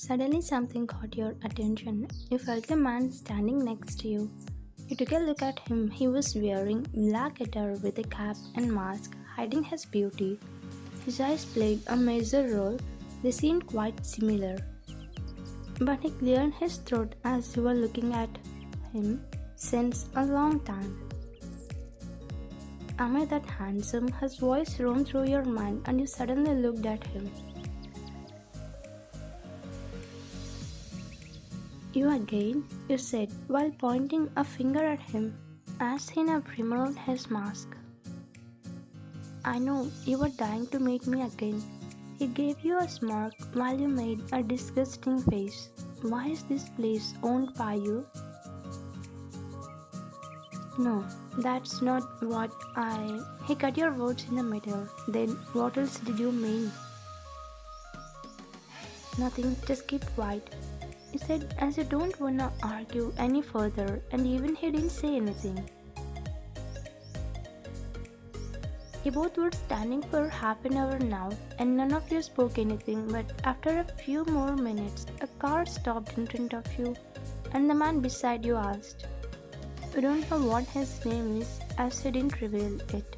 Suddenly, something caught your attention. You felt a man standing next to you. You took a look at him. He was wearing black attire with a cap and mask, hiding his beauty. His eyes played a major role. They seemed quite similar. But he cleared his throat as you were looking at him since a long time. Am I that handsome? His voice roamed through your mind and you suddenly looked at him. You again, you said while pointing a finger at him as he now removed his mask. I know you were dying to meet me again. He gave you a smirk while you made a disgusting face. Why is this place owned by you? No, that's not what I. He cut your words in the middle. Then what else did you mean? Nothing, just keep quiet. He said as you don't wanna argue any further, and even he didn't say anything. You both were standing for half an hour now, and none of you spoke anything, but after a few more minutes, a car stopped in front of you, and the man beside you asked. You don't know what his name is, as he didn't reveal it.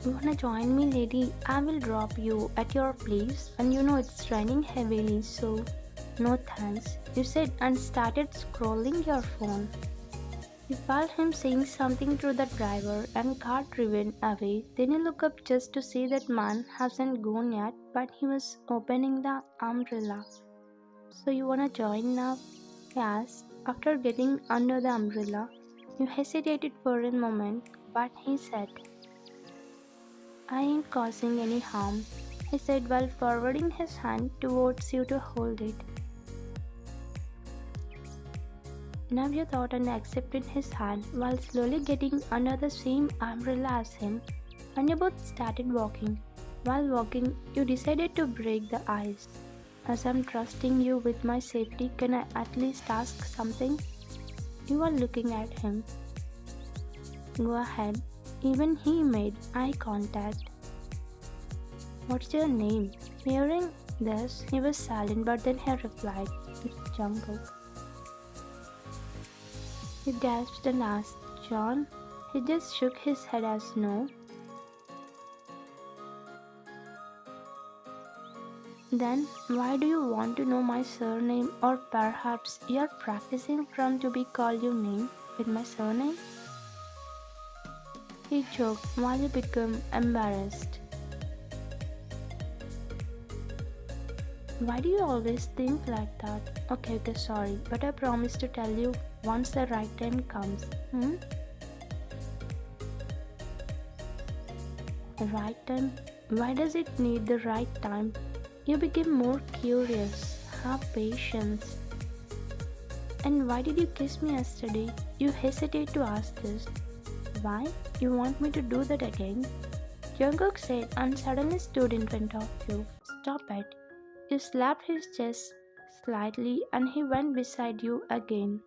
You wanna join me, lady? I will drop you at your place, and you know it's raining heavily, so no thanks, you said and started scrolling your phone. You felt him saying something to the driver and car driven away. Then you look up just to see that man hasn't gone yet, but he was opening the umbrella. So you wanna join now? He asked. After getting under the umbrella, you hesitated for a moment, but he said, I ain't causing any harm, he said while forwarding his hand towards you to hold it. Now you thought and accepted his hand while slowly getting under the same umbrella as him, and you both started walking. While walking, you decided to break the ice. As I'm trusting you with my safety, can I at least ask something? You are looking at him. Go ahead. Even he made eye contact. What's your name? Hearing this, he was silent, but then he replied, It's Jungkook. You gasped and asked, John? He just shook his head as no. Then, why do you want to know my surname, or perhaps you are practicing from to be called your name with my surname? He choked while he became embarrassed. Why do you always think like that? Okay, sorry, but I promise to tell you once the right time comes. The right time? Why does it need the right time? You became more curious. Have patience. And why did you kiss me yesterday? You hesitate to ask this. Why? You want me to do that again? Jungkook said and suddenly stood in front of you. Stop it. You slapped his chest slightly and he went beside you again.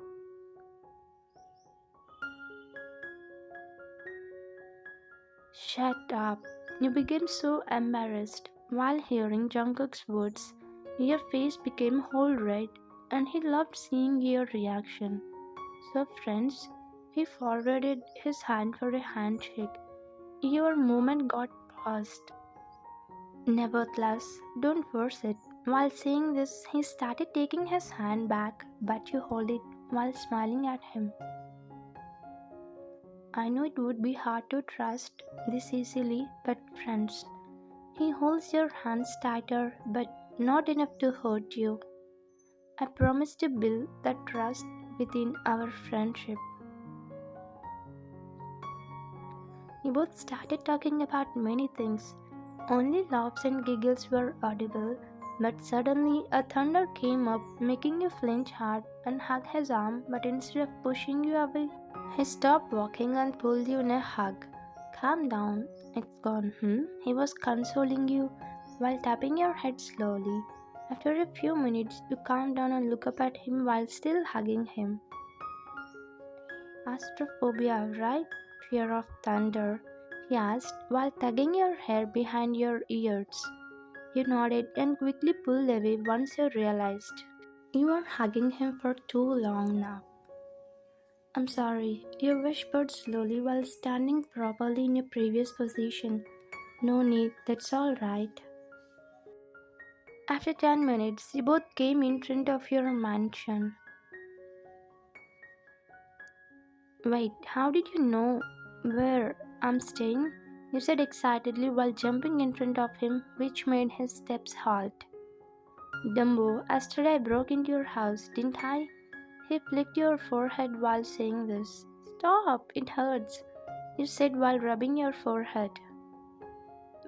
Shut up. You became so embarrassed. While hearing Jungkook's words, your face became whole red and he loved seeing your reaction. So friends, he forwarded his hand for a handshake. Your movement got paused. Nevertheless, don't force it. While saying this, he started taking his hand back, but you hold it while smiling at him. I know it would be hard to trust this easily, but friends, he holds your hands tighter, but not enough to hurt you. I promise to build that trust within our friendship. We both started talking about many things. Only laughs and giggles were audible, but suddenly a thunder came up, making you flinch hard and hug his arm, but instead of pushing you away, he stopped walking and pulled you in a hug. Calm down, it's gone, He was consoling you while tapping your head slowly. After a few minutes, you calm down and look up at him while still hugging him. Astrophobia, right? Fear of thunder, he asked while tugging your hair behind your ears. You nodded and quickly pulled away once you realized you were hugging him for too long now. I'm sorry, you whispered slowly while standing properly in your previous position. No need, that's alright. After 10 minutes, you both came in front of your mansion. Wait, how did you know where I'm staying? You said excitedly while jumping in front of him, which made his steps halt. Dumbo, yesterday I broke into your house, didn't I? He flicked your forehead while saying this. Stop, it hurts, you said while rubbing your forehead.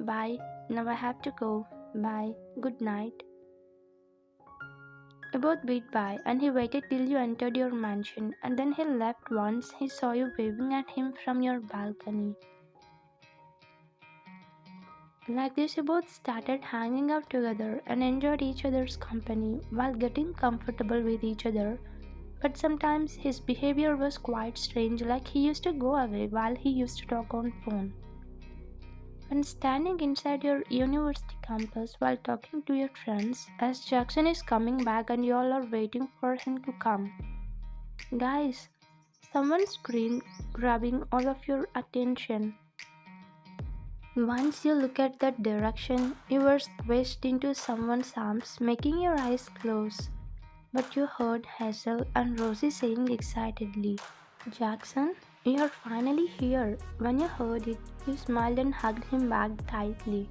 Bye, now I have to go. Bye, good night. You both beat by, and he waited till you entered your mansion, and then he left once he saw you waving at him from your balcony. Like this, you both started hanging out together and enjoyed each other's company while getting comfortable with each other. But sometimes his behavior was quite strange, like he used to go away while he used to talk on phone. When standing inside your university campus while talking to your friends, as Jackson is coming back and you all are waiting for him to come. Guys, someone screamed, grabbing all of your attention. Once you look at that direction, you were squished into someone's arms, making your eyes close. But you heard Hazel and Rosie saying excitedly, Jackson, you're finally here. When you heard it, you smiled and hugged him back tightly.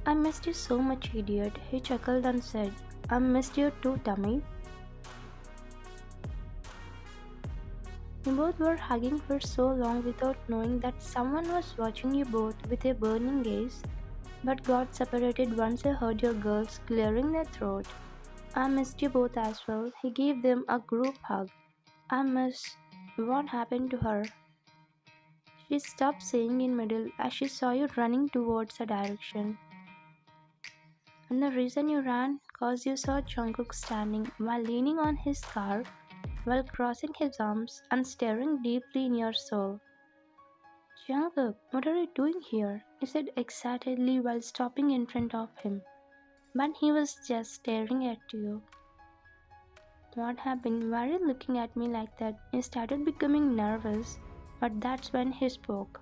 I missed you so much, idiot, he chuckled and said. I missed you too, Tummy. You both were hugging for so long without knowing that someone was watching you both with a burning gaze, but got separated once they heard your girls clearing their throat. I missed you both as well. He gave them a group hug. I miss. What happened to her? She stopped saying in middle as she saw you running towards a direction. And the reason you ran? Cause you saw Jungkook standing while leaning on his car, while crossing his arms and staring deeply in your soul. Jungkook, what are you doing here? You said excitedly while stopping in front of him. But he was just staring at you. What happened? Why are you looking at me like that? You started becoming nervous, but that's when he spoke.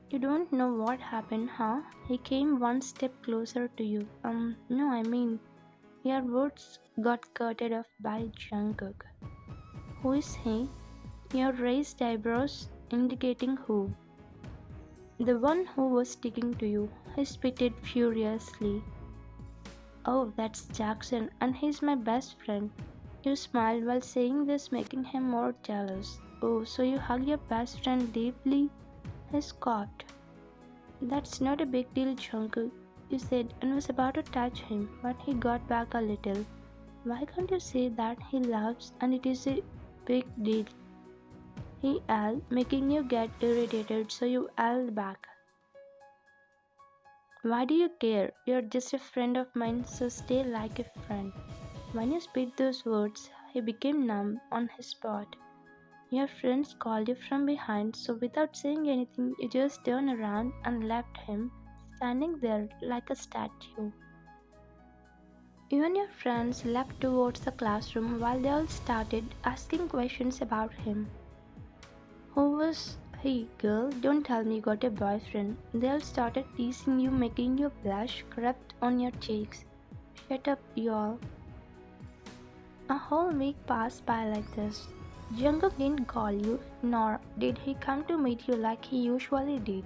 You don't know what happened, huh? He came one step closer to you. No, I mean, your words got cutted off by Jungkook. Who is he? Your raised eyebrows indicating who? The one who was sticking to you. He spitted furiously. Oh, that's Jackson, and he's my best friend. You smiled while saying this, making him more jealous. Oh, so you hug your best friend deeply? He scoffed. That's not a big deal, Jungkook, you said, and was about to touch him, but he got back a little. Why can't you say that he loves and it is a big deal? He yelled, making you get irritated, so you yelled back. Why do you care? You're just a friend of mine, so stay like a friend. When you spit those words, he became numb on his spot. Your friends called you from behind, so without saying anything, you just turned around and left him standing there like a statue. You and your friends left towards the classroom while they all started asking questions about him. Who was he, girl? Don't tell me you got a boyfriend. They all started teasing you, making you blush, crept on your cheeks. Shut up, you all. A whole week passed by like this. Jungkook didn't call you, nor did he come to meet you like he usually did,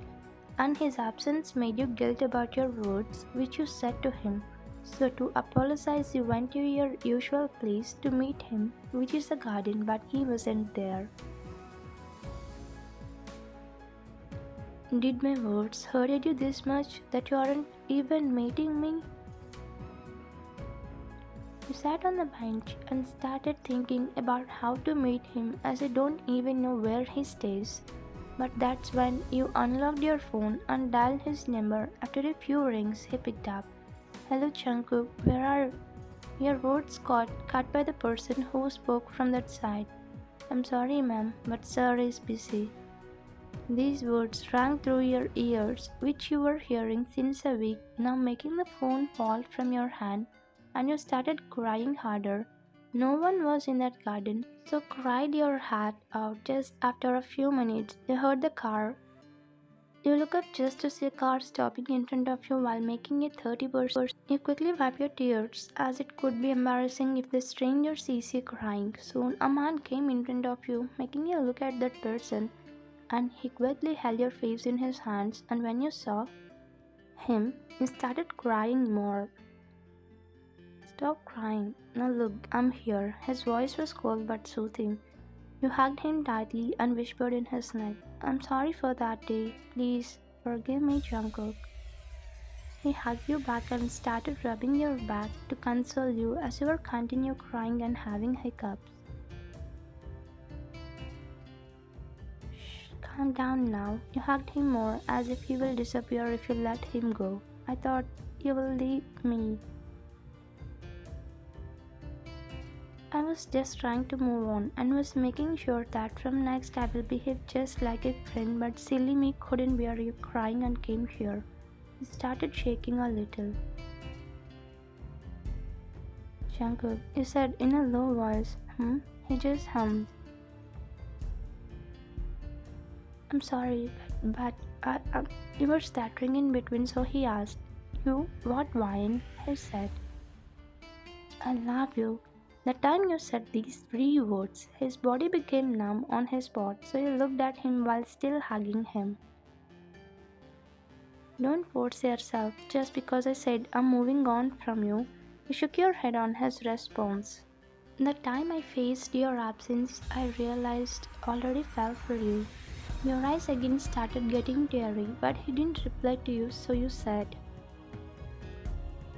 and his absence made you guilt about your words which you said to him. So to apologize, you went to your usual place to meet him, which is the garden, but he wasn't there. Did my words hurt you this much that you aren't even meeting me? You sat on the bench and started thinking about how to meet him as you don't even know where he stays. But that's when you unlocked your phone and dialed his number. After a few rings, he picked up. Hello Jungkook, where are you? Your words got cut by the person who spoke from that side. I'm sorry ma'am, but sir is busy. These words rang through your ears, which you were hearing since a week, now making the phone fall from your hand, and you started crying harder. No one was in that garden, so cried your heart out. Just after a few minutes, you heard the car. You look up just to see a car stopping in front of you while making a 30%. You quickly wipe your tears, as it could be embarrassing if the stranger sees you crying. Soon, a man came in front of you, making you look at that person, and he quickly held your face in his hands. And when you saw him, you started crying more. Stop crying. Now look, I'm here. His voice was cold but soothing. You hugged him tightly and whispered in his neck, I'm sorry for that day. Please forgive me, Jungkook. He hugged you back and started rubbing your back to console you as you were continue crying and having hiccups. Shh, calm down now. You hugged him more as if he will disappear if you let him go. I thought you will leave me. I was just trying to move on and was making sure that from next I will behave just like a friend, but silly me couldn't bear you crying and came here. He started shaking a little. Jungkook, you said in a low voice, He just hummed. I'm sorry, but you were stuttering in between, so he asked, You, what wine? He said, I love you. The time you said these three words, his body became numb on his spot, so you looked at him while still hugging him. Don't force yourself just because I said I'm moving on from you. You shook your head on his response. The time I faced your absence, I realized already fell for you. Your eyes again started getting teary, but he didn't reply to you, so you said,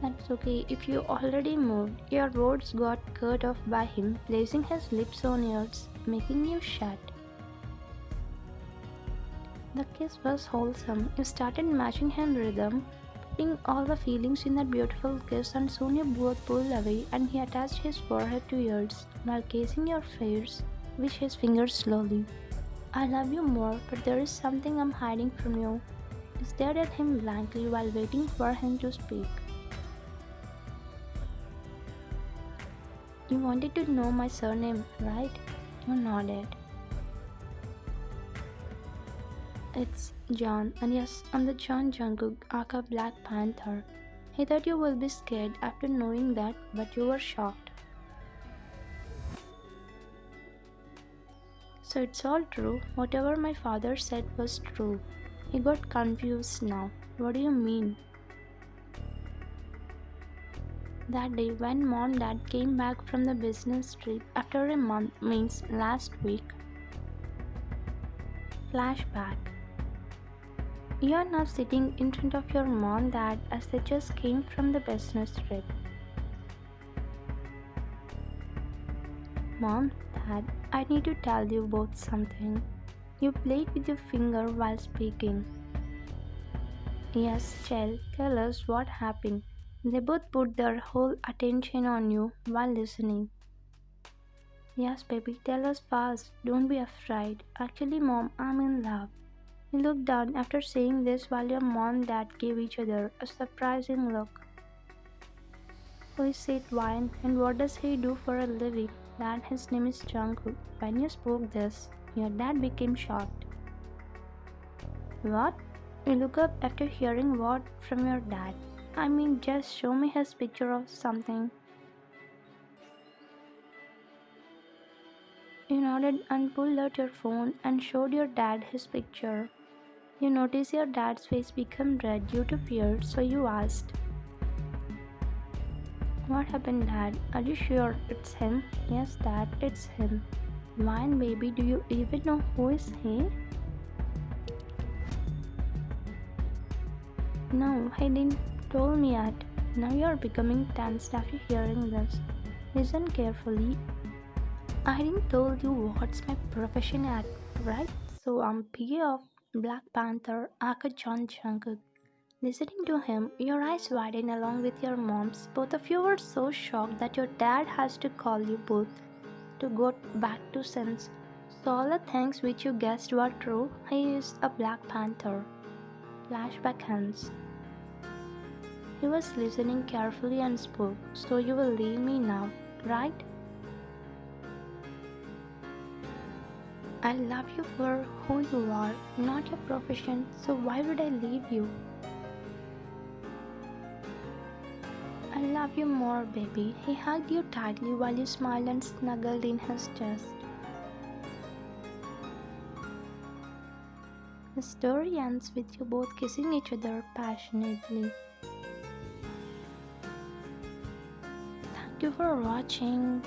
That's okay if you already moved. Your words got cut off by him placing his lips on yours, making you shut. The kiss was wholesome. You started matching him rhythm, putting all the feelings in that beautiful kiss, and soon you both pulled away and he attached his forehead to yours while kissing your face with his fingers slowly. I love you more, but there is something I'm hiding from you. You stared at him blankly while waiting for him to speak. You wanted to know my surname, right? You nodded. It's John, and yes, I'm the John Jungkook, aka Black Panther. He thought you will be scared after knowing that, but you were shocked. So it's all true. Whatever my father said was true. He got confused now. What do you mean? That day when mom dad came back from the business trip after a month means last week. Flashback. You are now sitting in front of your mom dad as they just came from the business trip. Mom, Dad, I need to tell you both something. You played with your finger while speaking. Yes, child, tell us what happened. They both put their whole attention on you while listening. Yes, baby, tell us fast. Don't be afraid. Actually, Mom, I'm in love. He looked down after saying this while your mom and dad gave each other a surprising look. Who is it, Wine, and what does he do for a living? Dad, his name is Jungkook. When you spoke this, your dad became shocked. What? You look up after hearing what from your dad. I mean, just show me his picture of something. You nodded and pulled out your phone and showed your dad his picture. You noticed your dad's face become red due to fear, so you asked, What happened, Dad? Are you sure it's him? Yes, Dad, it's him. Wine, baby, do you even know who is he? No, he didn't tell me yet. Now you're becoming tense after hearing this. Listen carefully. I didn't tell you what's my profession at, right? So I'm PA of Black Panther, aka John Jungkook. Listening to him, your eyes widened along with your mom's. Both of you were so shocked that your dad has to call you both to go back to sense. So all the things which you guessed were true. He is a Black Panther. Flashback ends. He was listening carefully and spoke. So you will leave me now, right? I love you for who you are, not your profession, so why would I leave you? I love you more, baby. He hugged you tightly while you smiled and snuggled in his chest. The story ends with you both kissing each other passionately. Thank you for watching.